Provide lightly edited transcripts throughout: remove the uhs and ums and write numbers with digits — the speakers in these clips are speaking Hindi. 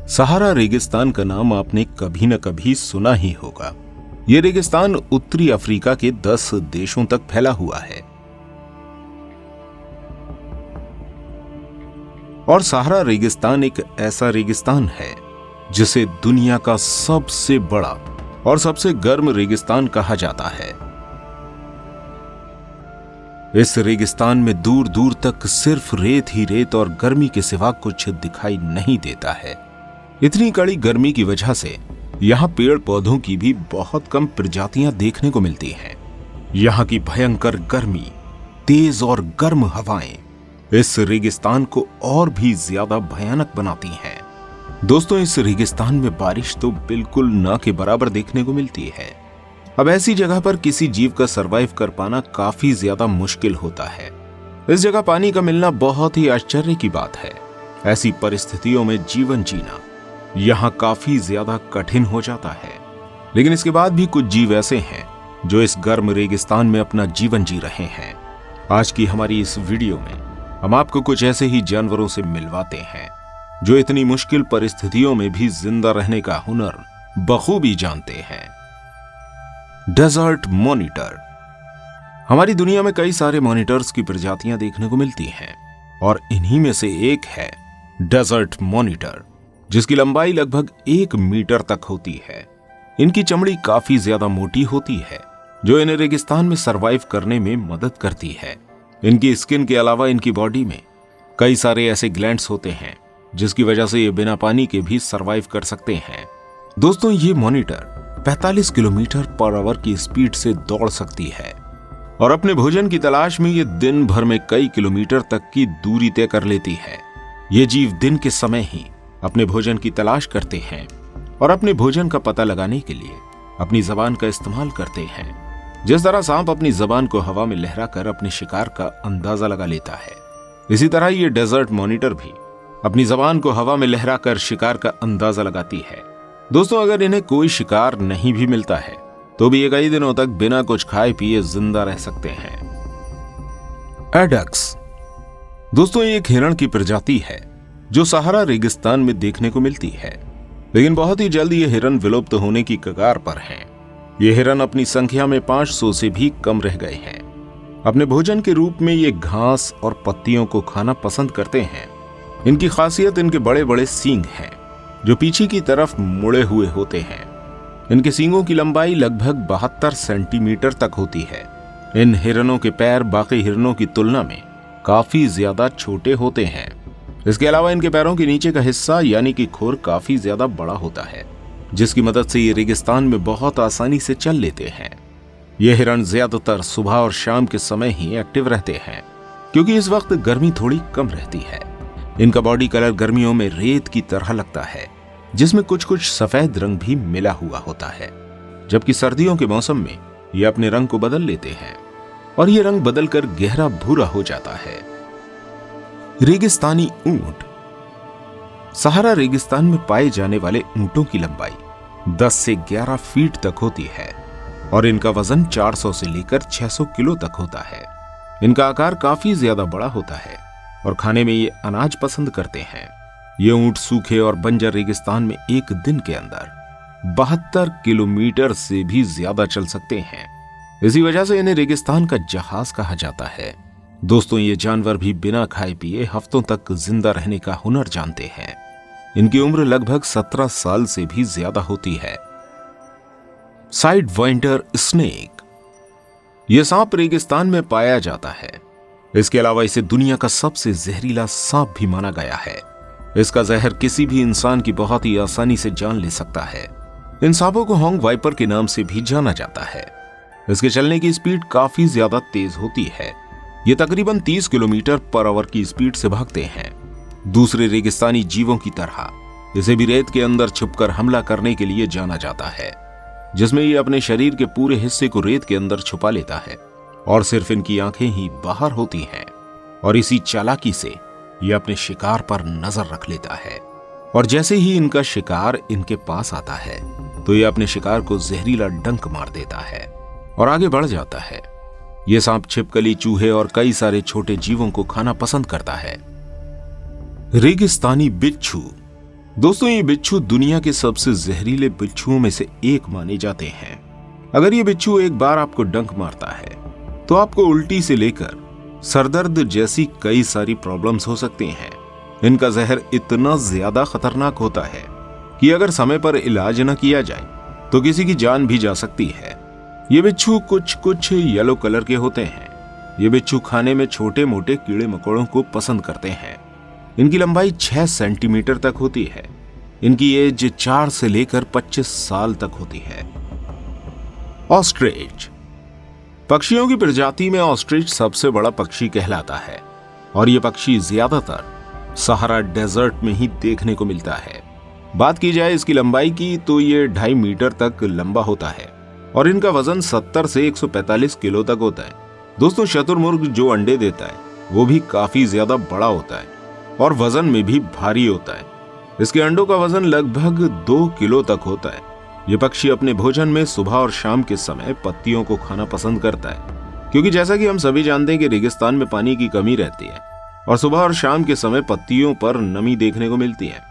सहारा रेगिस्तान का नाम आपने कभी न कभी सुना ही होगा। ये रेगिस्तान उत्तरी अफ्रीका के 10 देशों तक फैला हुआ है और सहारा रेगिस्तान एक ऐसा रेगिस्तान है जिसे दुनिया का सबसे बड़ा और सबसे गर्म रेगिस्तान कहा जाता है। इस रेगिस्तान में दूर दूर तक सिर्फ रेत ही रेत और गर्मी के सिवा कुछ दिखाई नहीं देता है। इतनी कड़ी गर्मी की वजह से यहाँ पेड़ पौधों की भी बहुत कम प्रजातियां देखने को मिलती हैं। यहाँ की भयंकर गर्मी, तेज और गर्म हवाएं इस रेगिस्तान को और भी ज्यादा भयानक बनाती हैं। दोस्तों, इस रेगिस्तान में बारिश तो बिल्कुल ना के बराबर देखने को मिलती है। अब ऐसी जगह पर किसी जीव का सरवाइव कर पाना काफी ज्यादा मुश्किल होता है। इस जगह पानी का मिलना बहुत ही आश्चर्य की बात है। ऐसी परिस्थितियों में जीवन जीना यहाँ काफी ज्यादा कठिन हो जाता है। लेकिन इसके बाद भी कुछ जीव ऐसे हैं जो इस गर्म रेगिस्तान में अपना जीवन जी रहे हैं। आज की हमारी इस वीडियो में हम आपको कुछ ऐसे ही जानवरों से मिलवाते हैं जो इतनी मुश्किल परिस्थितियों में भी जिंदा रहने का हुनर बखूबी जानते हैं। Desert monitor. हमारी दुनिया में कई सारे मॉनिटर्स की प्रजातियां देखने को मिलती हैं और इन्हीं में से एक है डेजर्ट मॉनिटर, जिसकी लंबाई लगभग 1 मीटर तक होती है। इनकी चमड़ी काफी ज्यादा मोटी होती है जो इन्हें रेगिस्तान में सरवाइव करने में मदद करती है। इनकी स्किन के अलावा इनकी बॉडी में कई सारे ऐसे ग्लैंड्स होते हैं जिसकी वजह से ये बिना पानी के भी सरवाइव कर सकते हैं। दोस्तों, ये मॉनिटर 45 किलोमीटर पर आवर की स्पीड से दौड़ सकती है और अपने भोजन की तलाश में ये दिन भर में कई किलोमीटर तक की दूरी तय कर लेती है। ये जीव दिन के समय ही अपने भोजन की तलाश करते हैं और अपने भोजन का पता लगाने के लिए अपनी जबान का इस्तेमाल करते हैं। जिस तरह सांप अपनी जबान को हवा में लहराकर अपने शिकार का अंदाजा लगा लेता है, इसी तरह ये डेजर्ट मॉनिटर भी अपनी जबान को हवा में लहराकर शिकार का अंदाजा लगाती है। दोस्तों, अगर इन्हें कोई शिकार नहीं भी मिलता है तो भी ये कई दिनों तक बिना कुछ खाए पिए जिंदा रह सकते हैं। एडक्स। दोस्तों, ये एक हिरण की प्रजाति है जो सहारा रेगिस्तान में देखने को मिलती है, लेकिन बहुत ही जल्द ये हिरण विलुप्त होने की कगार पर हैं। ये हिरण अपनी संख्या में 500 से भी कम रह गए हैं। अपने भोजन के रूप में ये घास और पत्तियों को खाना पसंद करते हैं। इनकी खासियत इनके बड़े बड़े सींग हैं जो पीछे की तरफ मुड़े हुए होते हैं। इनके सींगों की लंबाई लगभग 72 सेंटीमीटर तक होती है। इन हिरणों के पैर बाकी हिरणों की तुलना में काफी ज्यादा छोटे होते हैं। इसके अलावा इनके पैरों के नीचे का हिस्सा यानी कि खुर काफी ज्यादा बड़ा होता है, जिसकी मदद से ये रेगिस्तान में बहुत आसानी से चल लेते हैं। ये हिरण ज्यादातर सुबह और शाम के समय ही एक्टिव रहते हैं क्योंकि इस वक्त गर्मी थोड़ी कम रहती है। इनका बॉडी कलर गर्मियों में रेत की तरह लगता है, जिसमें कुछ कुछ सफेद रंग भी मिला हुआ होता है, जबकि सर्दियों के मौसम में ये अपने रंग को बदल लेते हैं और ये रंग बदलकर गहरा भूरा हो जाता है। रेगिस्तानी ऊंट। सहारा रेगिस्तान में पाए जाने वाले ऊंटों की लंबाई 10 से 11 फीट तक होती है और इनका वजन 400 से लेकर 600 किलो तक होता है। इनका आकार काफी ज्यादा बड़ा होता है और खाने में ये अनाज पसंद करते हैं। ये ऊंट सूखे और बंजर रेगिस्तान में एक दिन के अंदर 72 किलोमीटर से भी ज्यादा चल सकते हैं। इसी वजह से इन्हें रेगिस्तान का जहाज कहा जाता है। दोस्तों, ये जानवर भी बिना खाए पिए हफ्तों तक जिंदा रहने का हुनर जानते हैं। इनकी उम्र लगभग 17 साल से भी ज्यादा होती है। Side winder snake. यह सांप रेगिस्तान में पाया जाता है। इसके अलावा इसे दुनिया का सबसे जहरीला सांप भी माना गया है। इसका जहर किसी भी इंसान की बहुत ही आसानी से जान ले सकता है। इन सांपों को हॉन्ग वाइपर के नाम से भी जाना जाता है। इसके चलने की स्पीड काफी ज्यादा तेज होती है। ये तकरीबन 30 किलोमीटर पर आवर की स्पीड से भागते हैं। दूसरे रेगिस्तानी जीवों की तरह इसे भी रेत के अंदर छुपकर हमला करने के लिए जाना जाता है, जिसमें ये अपने शरीर के पूरे हिस्से को रेत के अंदर छुपा लेता है और सिर्फ इनकी आंखें ही बाहर होती हैं और इसी चालाकी से ये अपने शिकार पर नजर रख लेता है। और जैसे ही इनका शिकार इनके पास आता है तो ये अपने शिकार को जहरीला डंक मार देता है और आगे बढ़ जाता है। ये सांप छिपकली, चूहे और कई सारे छोटे जीवों को खाना पसंद करता है। रेगिस्तानी बिच्छू। दोस्तों, ये बिच्छू दुनिया के सबसे जहरीले बिच्छुओं में से एक माने जाते हैं। अगर ये बिच्छू एक बार आपको डंक मारता है तो आपको उल्टी से लेकर सरदर्द जैसी कई सारी प्रॉब्लम्स हो सकती हैं। इनका जहर इतना ज्यादा खतरनाक होता है कि अगर समय पर इलाज न किया जाए तो किसी की जान भी जा सकती है। ये बिच्छू कुछ येलो कलर के होते हैं। ये बिच्छू खाने में छोटे मोटे कीड़े मकोड़ों को पसंद करते हैं। इनकी लंबाई 6 सेंटीमीटर तक होती है। इनकी एज 4 से लेकर 25 साल तक होती है। ऑस्ट्रिच। पक्षियों की प्रजाति में ऑस्ट्रिच सबसे बड़ा पक्षी कहलाता है और यह पक्षी ज्यादातर सहारा डेजर्ट में ही देखने को मिलता है। बात की जाए इसकी लंबाई की तो ये 2.5 मीटर तक लंबा होता है और इनका वजन 70 से 145 किलो तक होता है। दोस्तों, शुतुरमुर्ग जो अंडे देता है वो भी काफी ज्यादा बड़ा होता है और वजन में भी भारी होता है। इसके अंडों का वजन लगभग 2 किलो तक होता है। ये पक्षी अपने भोजन में सुबह और शाम के समय पत्तियों को खाना पसंद करता है, क्योंकि जैसा कि हम सभी जानते हैं कि रेगिस्तान में पानी की कमी रहती है और सुबह और शाम के समय पत्तियों पर नमी देखने को मिलती है।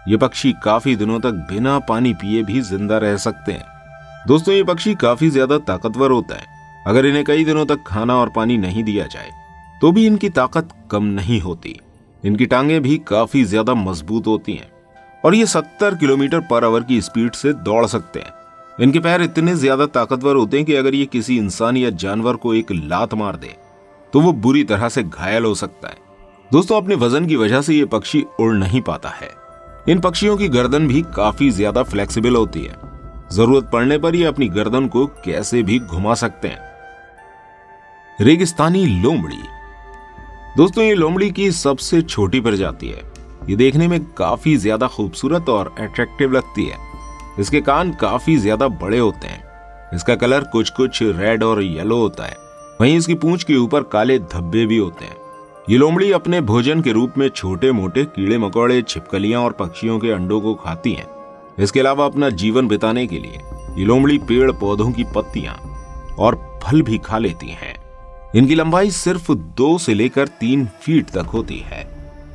ये पक्षी काफी दिनों तक बिना पानी पिए भी जिंदा रह सकते हैं। दोस्तों, ये पक्षी काफी ज्यादा ताकतवर होता है। अगर इन्हें कई दिनों तक खाना और पानी नहीं दिया जाए तो भी इनकी ताकत कम नहीं होती। इनकी टांगें भी काफी ज्यादा मजबूत होती हैं और ये 70 किलोमीटर पर आवर की स्पीड से दौड़ सकते हैं। इनके पैर इतने ज्यादा ताकतवर होते हैं कि अगर ये किसी इंसान या जानवर को एक लात मार दे तो वो बुरी तरह से घायल हो सकता है। दोस्तों, अपने वजन की वजह से ये पक्षी उड़ नहीं पाता है। इन पक्षियों की गर्दन भी काफी ज्यादा फ्लेक्सिबल होती है। जरूरत पड़ने पर ये अपनी गर्दन को कैसे भी घुमा सकते हैं। रेगिस्तानी लोमड़ी। दोस्तों, ये लोमड़ी की सबसे छोटी प्रजाति है। ये देखने में काफी ज्यादा खूबसूरत और अट्रैक्टिव लगती है। इसके कान काफी ज्यादा बड़े होते हैं। इसका कलर कुछ रेड और येलो होता है। वहीं इसकी पूंछ के ऊपर काले धब्बे भी होते हैं। ये लोमड़ी अपने भोजन के रूप में छोटे मोटे कीड़े मकोड़े, छिपकलियां और पक्षियों के अंडों को खाती हैं। इसके अलावा अपना जीवन बिताने के लिए ये लोमड़ी पेड़ पौधों की पत्तियां और फल भी खा लेती हैं। इनकी लंबाई सिर्फ 2 से लेकर 3 फीट तक होती है।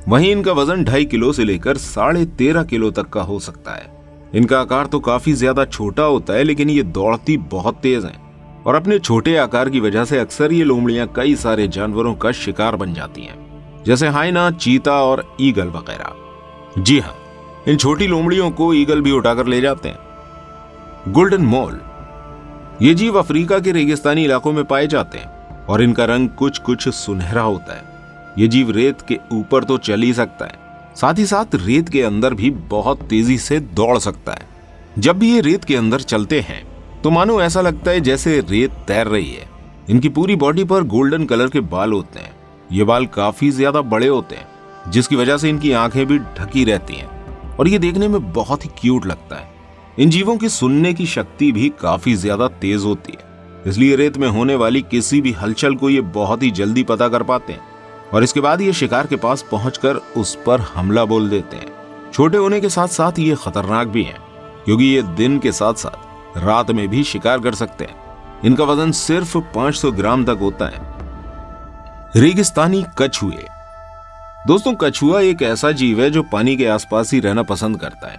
वहीं इनका वजन 2.5 किलो से लेकर 13.5 किलो तक का हो सकता है। इनका आकार तो काफी ज्यादा छोटा होता है, लेकिन ये दौड़ती बहुत तेज हैं और अपने छोटे आकार की वजह से अक्सर ये लोमड़ियां कई सारे जानवरों का शिकार बन जाती हैं, जैसे हाइना, चीता और ईगल वगैरह। जी हाँ, इन छोटी लोमड़ियों को ईगल भी उठाकर ले जाते हैं। गोल्डन मोल। ये जीव अफ्रीका के रेगिस्तानी इलाकों में पाए जाते हैं और इनका रंग कुछ सुनहरा होता है। ये जीव रेत के ऊपर तो चल ही सकता है, साथ ही साथ रेत के अंदर भी बहुत तेजी से दौड़ सकता है। जब भी ये रेत के अंदर चलते हैं तो मानो ऐसा लगता है जैसे रेत तैर रही है। इनकी पूरी बॉडी पर गोल्डन कलर के बाल होते हैं। ये बाल काफी ज्यादा बड़े होते हैं, जिसकी वजह से इनकी आंखें भी ढकी रहती हैं और ये देखने में बहुत ही क्यूट लगता है। इन जीवों की सुनने की शक्ति भी काफी ज्यादा तेज होती है, इसलिए रेत में होने वाली किसी भी हलचल को ये बहुत ही जल्दी पता कर पाते हैं और इसके बाद ये शिकार के पास पहुंचकर उस पर हमला बोल देते हैं। छोटे होने के साथ साथ ये खतरनाक भी हैं, क्योंकि ये दिन के साथ साथ रात में भी शिकार कर सकते हैं। इनका वजन सिर्फ 500 ग्राम तक होता है। रेगिस्तानी कछुए। दोस्तों, कछुआ एक ऐसा जीव है जो पानी के आसपास ही रहना पसंद करता है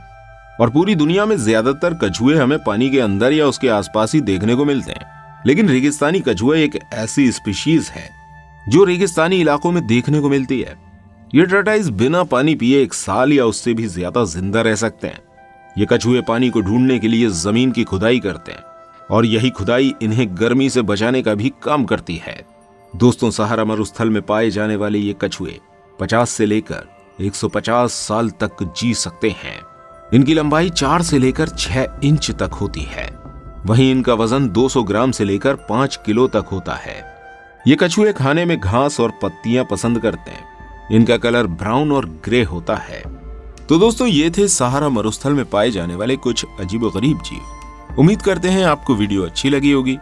और पूरी दुनिया में ज्यादातर कछुए हमें पानी के अंदर या उसके आसपास ही देखने को मिलते हैं, लेकिन रेगिस्तानी कछुआ एक ऐसी स्पीशीज है जो रेगिस्तानी इलाकों में देखने को मिलती है। ये टर्टाइज बिना पानी पिए 1 साल या उससे भी ज्यादा जिंदा रह सकते हैं। ये कछुए पानी को ढूंढने के लिए जमीन की खुदाई करते हैं और यही खुदाई इन्हें गर्मी से बचाने का भी काम करती है। दोस्तों, सहारा मरुस्थल में पाए जाने वाले ये कछुए 50 से लेकर 150 साल तक जी सकते हैं। इनकी लंबाई 4 से लेकर 6 इंच तक होती है। वहीं इनका वजन 200 ग्राम से लेकर 5 किलो तक होता है। ये कछुए खाने में घास और पत्तियां पसंद करते हैं। इनका कलर ब्राउन और ग्रे होता है। तो दोस्तों, ये थे सहारा मरुस्थल में पाए जाने वाले कुछ अजीबोगरीब जीव। उम्मीद करते हैं आपको वीडियो अच्छी लगी होगी।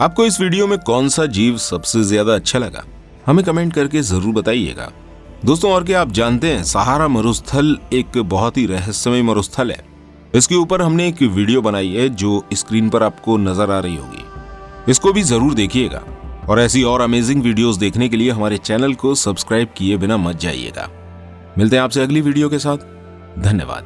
आपको इस वीडियो में कौन सा जीव सबसे ज्यादा अच्छा लगा, हमें कमेंट करके जरूर बताइएगा। दोस्तों, और क्या आप जानते हैं सहारा मरुस्थल एक बहुत ही रहस्यमय मरुस्थल है। इसके ऊपर हमने एक वीडियो बनाई है जो स्क्रीन पर आपको नजर आ रही होगी। इसको भी जरूर देखिएगा और ऐसी और अमेजिंग वीडियोस देखने के लिए हमारे चैनल को सब्सक्राइब किए बिना मत जाइएगा। मिलते हैं आपसे अगली वीडियो के साथ। धन्यवाद।